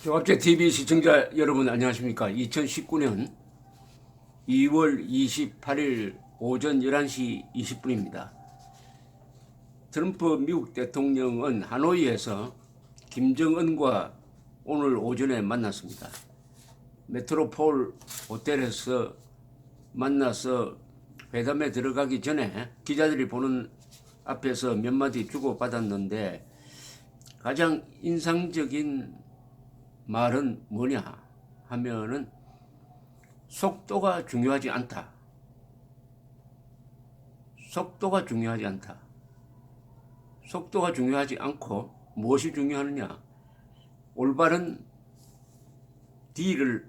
종합제TV 시청자 여러분 안녕하십니까. 2019년 2월 28일 오전 11시 20분입니다. 트럼프 미국 대통령은 하노이에서 김정은과 오늘 오전에 만났습니다. 메트로폴 호텔에서 만나서 회담에 들어가기 전에 기자들이 보는 앞에서 몇 마디 주고받았는데 가장 인상적인 말은 뭐냐 하면은 속도가 중요하지 않다. 속도가 중요하지 않다. 속도가 중요하지 않고 무엇이 중요하느냐? 올바른 딜을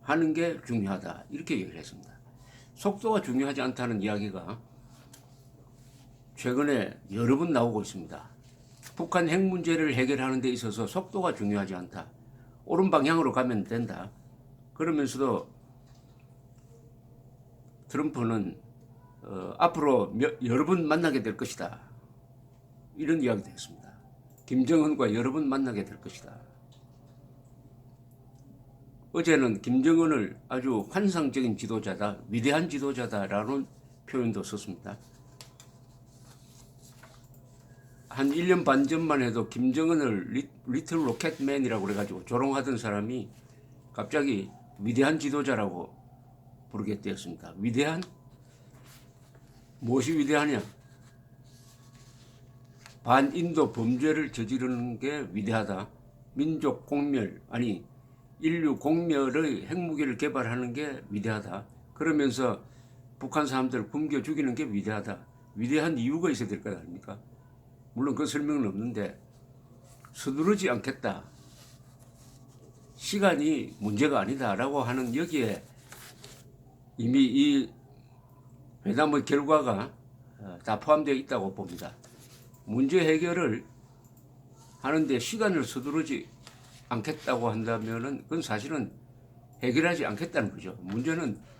하는 게 중요하다. 이렇게 얘기를 했습니다. 속도가 중요하지 않다는 이야기가 최근에 여러 번 나오고 있습니다. 북한 핵 문제를 해결하는 데 있어서 속도가 중요하지 않다. 옳은 방향으로 가면 된다. 그러면서도 트럼프는 앞으로 여러 번 만나게 될 것이다. 이런 이야기도 했습니다. 김정은과 여러 번 만나게 될 것이다. 어제는 김정은을 아주 환상적인 지도자다, 위대한 지도자다라는 표현도 썼습니다. 한 1년 반 전만 해도 김정은을 리틀 로켓맨이라고 그래가지고 조롱하던 사람이 갑자기 위대한 지도자라고 부르게 되었습니다. 위대한? 무엇이 위대하냐? 반인도 범죄를 저지르는 게 위대하다. 민족 공멸, 아니 인류 공멸의 핵무기를 개발하는 게 위대하다. 그러면서 북한 사람들을 굶겨 죽이는 게 위대하다. 위대한 이유가 있어야 될 것 아닙니까? 물론 그 설명은 없는데 서두르지 않겠다. 시간이 문제가 아니다라고 하는 여기에 이미 이 회담의 결과가 다 포함되어 있다고 봅니다. 문제 해결을 하는데 시간을 서두르지 않겠다고 한다면은 그건 사실은 해결하지 않겠다는 거죠. 문제는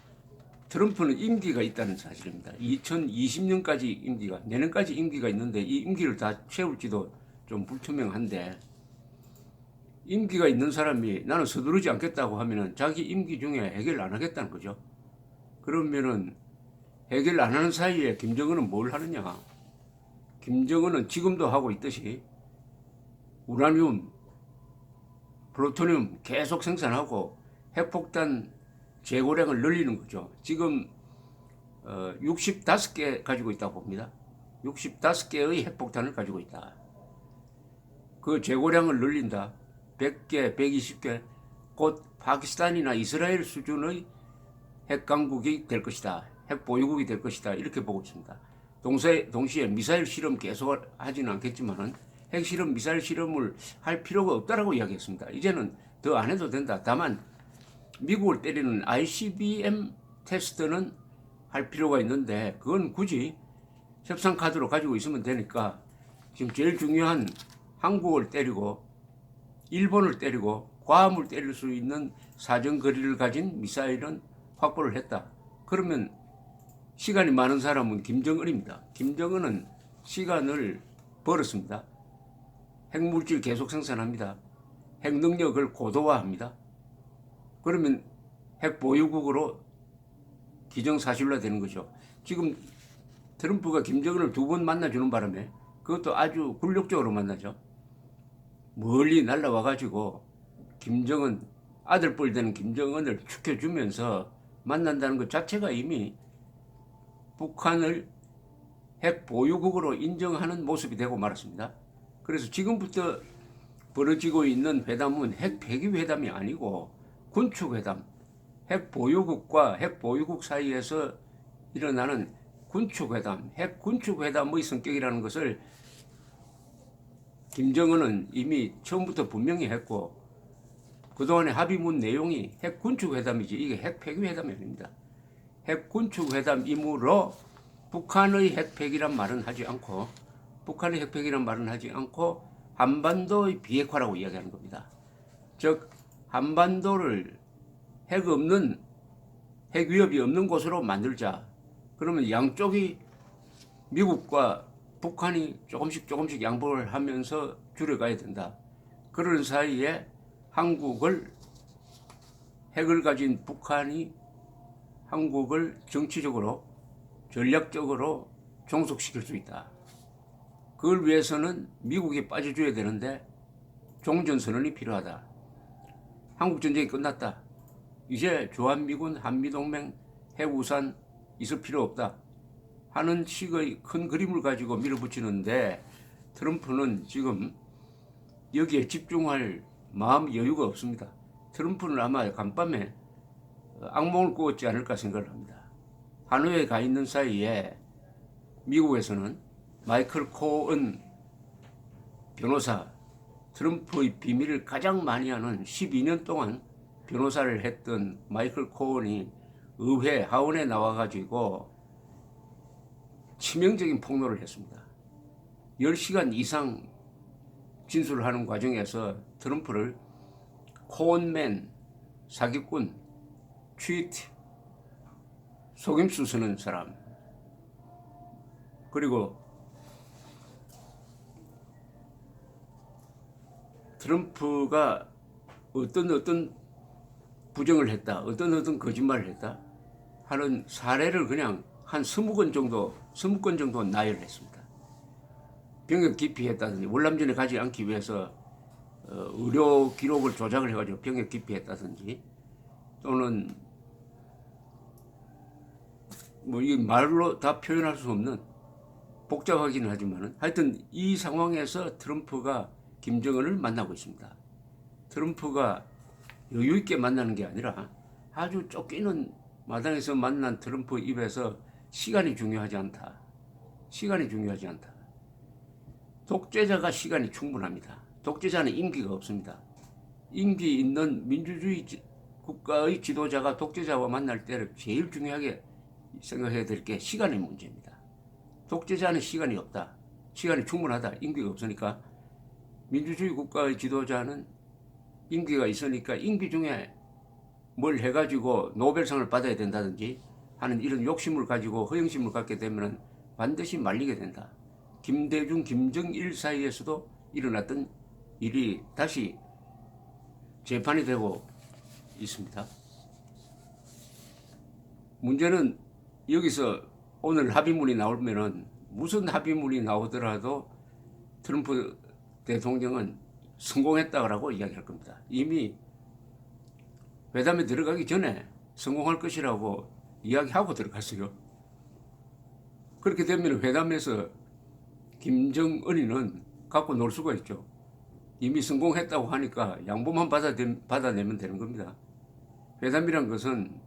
트럼프는 임기가 있다는 사실입니다. 2020년까지 임기가, 내년까지 임기가 있는데 이 임기를 다 채울지도 좀 불투명한데 임기가 있는 사람이 나는 서두르지 않겠다고 하면은 자기 임기 중에 해결 안 하겠다는 거죠. 그러면은 해결 안 하는 사이에 김정은은 뭘 하느냐? 김정은은 지금도 하고 있듯이 우라늄, 플루토늄 계속 생산하고 핵폭탄 재고량을 늘리는 거죠. 지금 65개 가지고 있다고 봅니다. 65개의 핵폭탄을 가지고 있다. 그 재고량을 늘린다. 100개, 120개, 곧 파키스탄이나 이스라엘 수준의 핵강국이 될 것이다. 핵보유국이 될 것이다. 이렇게 보고 있습니다. 동시에 미사일 실험 계속 하지는 않겠지만은 핵실험, 미사일 실험을 할 필요가 없다라고 이야기했습니다. 이제는 더 안 해도 된다. 다만 미국을 때리는 ICBM 테스트는 할 필요가 있는데 그건 굳이 협상 카드로 가지고 있으면 되니까 지금 제일 중요한 한국을 때리고 일본을 때리고 괌을 때릴 수 있는 사정거리를 가진 미사일은 확보를 했다. 그러면 시간이 많은 사람은 김정은입니다. 김정은은 시간을 벌었습니다. 핵물질 계속 생산합니다. 핵능력을 고도화합니다. 그러면 핵보유국으로 기정사실화 되는 거죠. 지금 트럼프가 김정은을 2번 만나주는 바람에 그것도 아주 굴욕적으로 만나죠. 멀리 날라와가지고 김정은, 아들뻘 되는 김정은을 축혀주면서 만난다는 것 자체가 이미 북한을 핵보유국으로 인정하는 모습이 되고 말았습니다. 그래서 지금부터 벌어지고 있는 회담은 핵폐기 회담이 아니고 군축회담, 핵보유국과 핵보유국 사이에서 일어나는 군축회담, 핵군축회담의 성격이라는 것을 김정은은 이미 처음부터 분명히 했고 그동안의 합의문 내용이 핵군축회담이지 이게 핵폐기회담이 아닙니다. 핵군축회담이므로 북한의 핵폐기란 말은 하지 않고 한반도의 비핵화라고 이야기하는 겁니다. 즉 한반도를 핵 위협이 없는 곳으로 만들자. 그러면 양쪽이 미국과 북한이 조금씩 양보를 하면서 줄여가야 된다. 그런 사이에 핵을 가진 북한이 한국을 정치적으로 전략적으로 종속시킬 수 있다. 그걸 위해서는 미국이 빠져줘야 되는데 종전선언이 필요하다. 한국전쟁이 끝났다. 이제 주한미군, 한미동맹, 핵우산 있을 필요 없다 하는 식의 큰 그림을 가지고 밀어붙이는데 트럼프는 지금 여기에 집중할 마음 여유가 없습니다. 트럼프는 아마 간밤에 악몽을 꾸었지 않을까 생각을 합니다. 하노이에 가 있는 사이에 미국에서는 마이클 코언 변호사, 트럼프의 비밀을 가장 많이 하는 12년 동안 변호사를 했던 마이클 코언이 의회 하원에 나와가지고 치명적인 폭로를 했습니다. 10시간 이상 진술을 하는 과정에서 트럼프를 코언맨, 사기꾼, 취트, 속임수 쓰는 사람, 그리고 트럼프가 어떤 부정을 했다, 어떤 거짓말을 했다 하는 사례를 그냥 한 20건 정도 나열을 했습니다. 병역 기피했다든지, 월남전에 가지 않기 위해서 의료 기록을 조작을 해가지고 병역 기피했다든지, 또는 뭐 이 말로 다 표현할 수 없는, 복잡하기는 하지만은 하여튼 이 상황에서 트럼프가 김정은을 만나고 있습니다. 트럼프가 여유 있게 만나는 게 아니라 아주 쫓기는 마당에서 만난 트럼프 입에서 시간이 중요하지 않다. 시간이 중요하지 않다. 독재자가 시간이 충분합니다. 독재자는 임기가 없습니다. 임기 있는 민주주의 국가의 지도자가 독재자와 만날 때를 제일 중요하게 생각해야 될 게 시간의 문제입니다. 독재자는 시간이 없다. 시간이 충분하다. 임기가 없으니까 민주주의 국가의 지도자는 임기가 있으니까 임기 중에 뭘 해가지고 노벨상을 받아야 된다든지 하는 이런 욕심을 가지고 허영심을 갖게 되면 반드시 말리게 된다. 김대중, 김정일 사이에서도 일어났던 일이 다시 재판이 되고 있습니다. 문제는 여기서 오늘 합의문이 나오면은 무슨 합의문이 나오더라도 트럼프 대통령은 성공했다고 이야기할 겁니다. 이미 회담에 들어가기 전에 성공할 것이라고 이야기하고 들어갔어요. 그렇게 되면 회담에서 김정은이는 갖고 놀 수가 있죠. 이미 성공했다고 하니까 양보만 받아내면 되는 겁니다. 회담이란 것은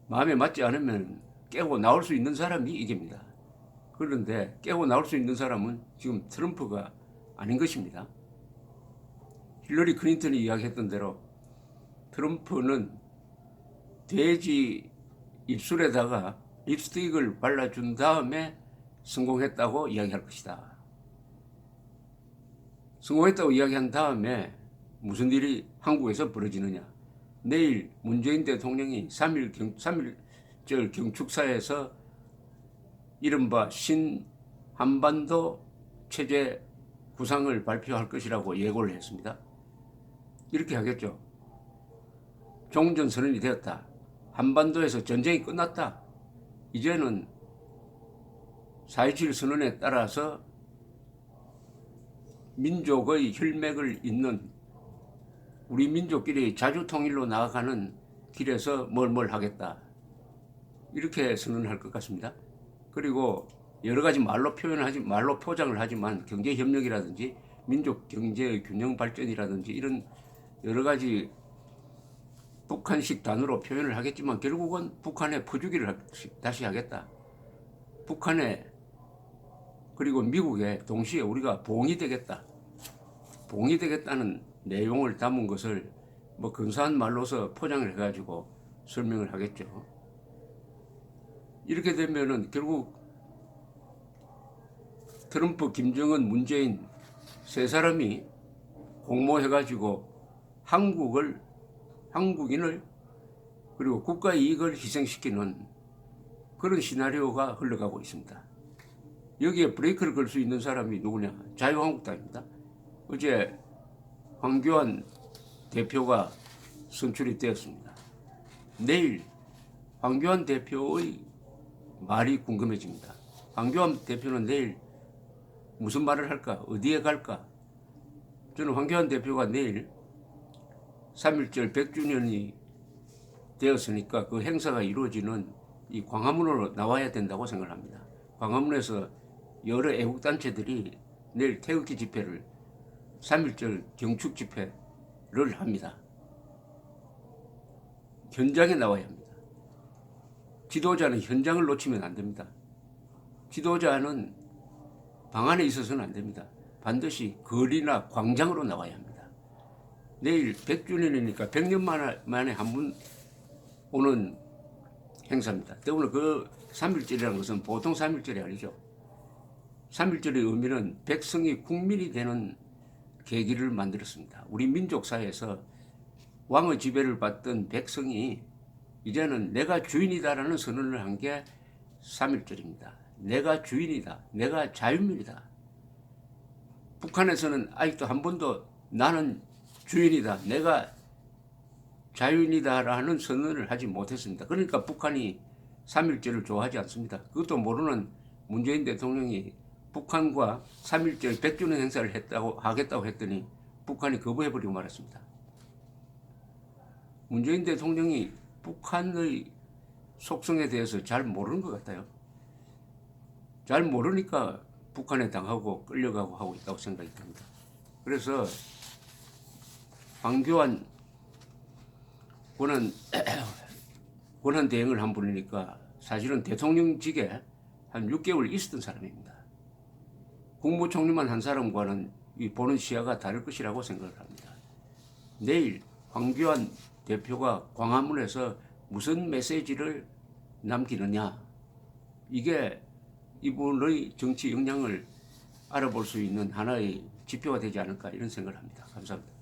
마음에 맞지 않으면 깨고 나올 수 있는 사람이 이깁니다. 그런데 깨고 나올 수 있는 사람은 지금 트럼프가 아닌 것입니다. 힐러리 클린턴이 이야기했던 대로 트럼프는 돼지 입술에다가 립스틱을 발라준 다음에 성공했다고 이야기할 것이다. 성공했다고 이야기한 다음에 무슨 일이 한국에서 벌어지느냐. 내일 문재인 대통령이 3.1절 경축사에서 이른바 신한반도 체제 구상을 발표할 것이라고 예고를 했습니다. 이렇게 하겠죠. 종전선언이 되었다. 한반도에서 전쟁이 끝났다. 이제는 4.27 선언에 따라서 민족의 혈맥을 잇는 우리 민족끼리 자주통일로 나아가는 길에서 뭘 하겠다. 이렇게 선언할 것 같습니다. 그리고 여러 가지 말로 포장을 하지만 경제협력이라든지 민족 경제의 균형 발전이라든지 이런 여러 가지 북한식 단어로 표현을 하겠지만 결국은 북한의 퍼주기를 다시 하겠다. 북한에 그리고 미국에 동시에 우리가 봉이 되겠다는 내용을 담은 것을 뭐 근사한 말로서 포장을 해가지고 설명을 하겠죠. 이렇게 되면은 결국 트럼프, 김정은, 문재인 세 사람이 공모해가지고 한국인을 그리고 국가 이익을 희생시키는 그런 시나리오가 흘러가고 있습니다. 여기에 브레이크를 걸 수 있는 사람이 누구냐? 자유한국당입니다. 어제 황교안 대표가 선출이 되었습니다. 내일 황교안 대표의 말이 궁금해집니다. 황교안 대표는 내일 무슨 말을 할까? 어디에 갈까? 저는 황교안 대표가 내일 3.1절 100주년이 되었으니까 그 행사가 이루어지는 이 광화문으로 나와야 된다고 생각합니다. 광화문에서 여러 애국단체들이 내일 태극기 집회를 3.1절 경축 집회를 합니다. 현장에 나와야 합니다. 지도자는 현장을 놓치면 안 됩니다. 지도자는 방 안에 있어서는 안 됩니다. 반드시 거리나 광장으로 나와야 합니다. 내일 100주년이니까 100년 만에 한 번 오는 행사입니다. 때문에 그 3.1절이라는 것은 보통 3.1절이 아니죠. 3.1절의 의미는 백성이 국민이 되는 계기를 만들었습니다. 우리 민족사회에서 왕의 지배를 받던 백성이 이제는 내가 주인이다라는 선언을 한 게 3.1절입니다. 내가 주인이다. 내가 자유민이다. 북한에서는 아직도 한 번도 나는 주인이다. 내가 자유인이다라는 선언을 하지 못했습니다. 그러니까 북한이 3.1절을 좋아하지 않습니다. 그것도 모르는 문재인 대통령이 북한과 3.1절 100주년 행사를 하겠다고 했더니 북한이 거부해버리고 말았습니다. 문재인 대통령이 북한의 속성에 대해서 잘 모르는 것 같아요. 잘 모르니까 북한에 당하고 끌려가고 하고 있다고 생각이 듭니다. 그래서 황교안 권한 대행을 한 분이니까 사실은 대통령직에 한 6개월 있었던 사람입니다. 국무총리만 한 사람과는 이 보는 시야가 다를 것이라고 생각을 합니다. 내일 황교안 대표가 광화문에서 무슨 메시지를 남기느냐, 이게 이분의 정치 역량을 알아볼 수 있는 하나의 지표가 되지 않을까 이런 생각을 합니다. 감사합니다.